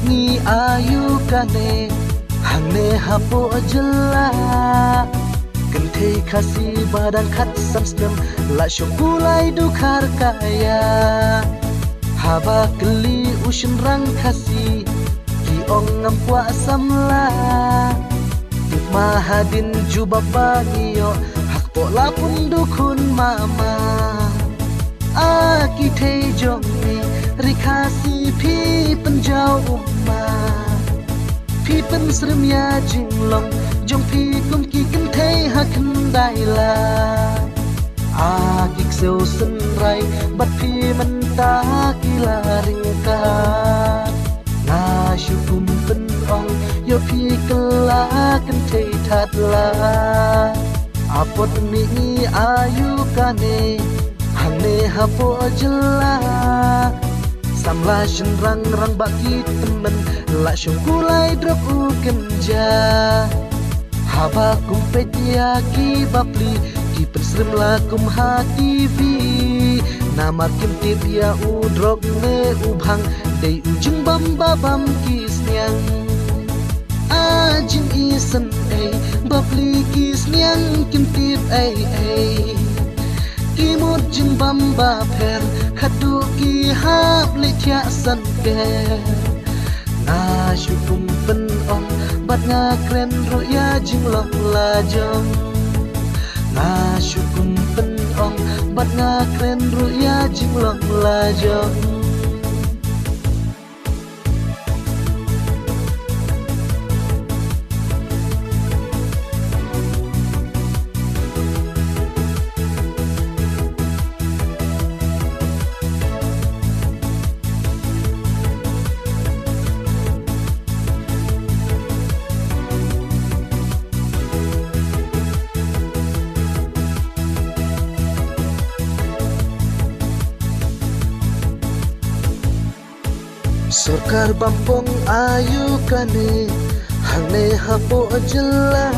ni ayu kane hang ne hapo jela kan thei khasi badan khat samstem la shokulai dukhar kaya haba kli ushin rang khasi ki ong ngam kwa samla mahadin jubaba iyo hakpo lapun dukun mama aki thei jongi rikhasi phi penjau umma phi pen sremya jinglong jong phi kum ki kan thei hakan daila aki seo sen rai bat phi menta kila ringka na shukum pen ong yo phi kala kan thei thatla apot mi ayu kane hane hapo jela samla shin rang rang baki temen la syukulai drop u kenja haba kumpet ya ki bapli ki persrem la kum hati vi namar kim tip ya u drop ne u bhang dei u jing bam babam ki snyang ajin isen ei bapli ki snyang kim tip ei ki mut jing bam ba pher khadu ki hap le thya san ke na shukum pen ong bat nga kren ro ya jing long la jong na shukum pen ong bat nga kren ro ya jing long la jong Sorkar bampong ayu kane hane hapo jela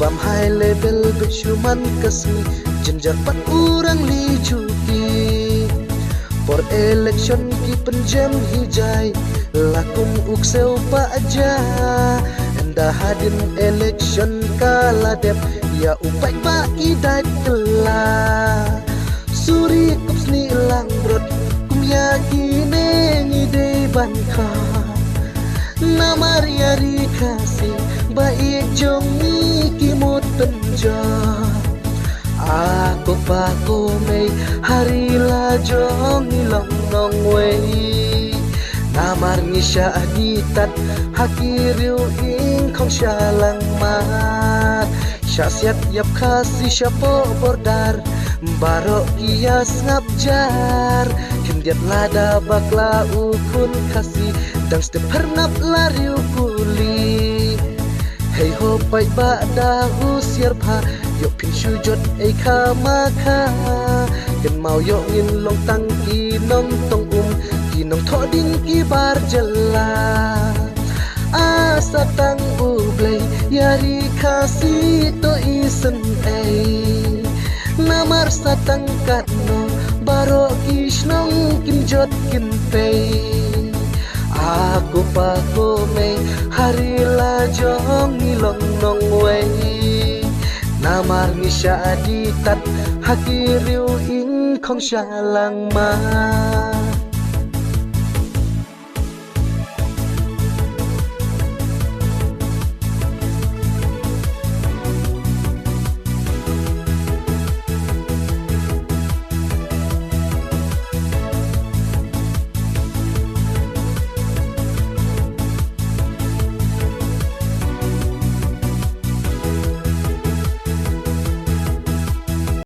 bam high level besuman kasmi jenjar pat urang li cuti for election ki penjam hijai lakum ukseu pa aja enda hadin election kala dep ya upai pa idat kela suri kupsni lang brot yakine ngide banka namar yari kasi baik jongi kimut penja aku paku mei hari la jongi long nong wei namar ngisha aditat hakiriu ing khong shalang mat syasiat yap kasi syapo bordar barok kias ngabjar kendiat lada bakla ukun kasi dan step hernap lari ukuli hey ho pai ba da usiar pha yo pin shujot ei khamaka ken mau yo ngin long tang ki nong tong ki nong tho ding ki bar jella asa tang ublei yari kasi to isen ei namar satang katno baro kishnong kinjot kinpei aku paku mei hari la jong ilong nong wei namar ngisha aditat hakiriu ing khong shalang ma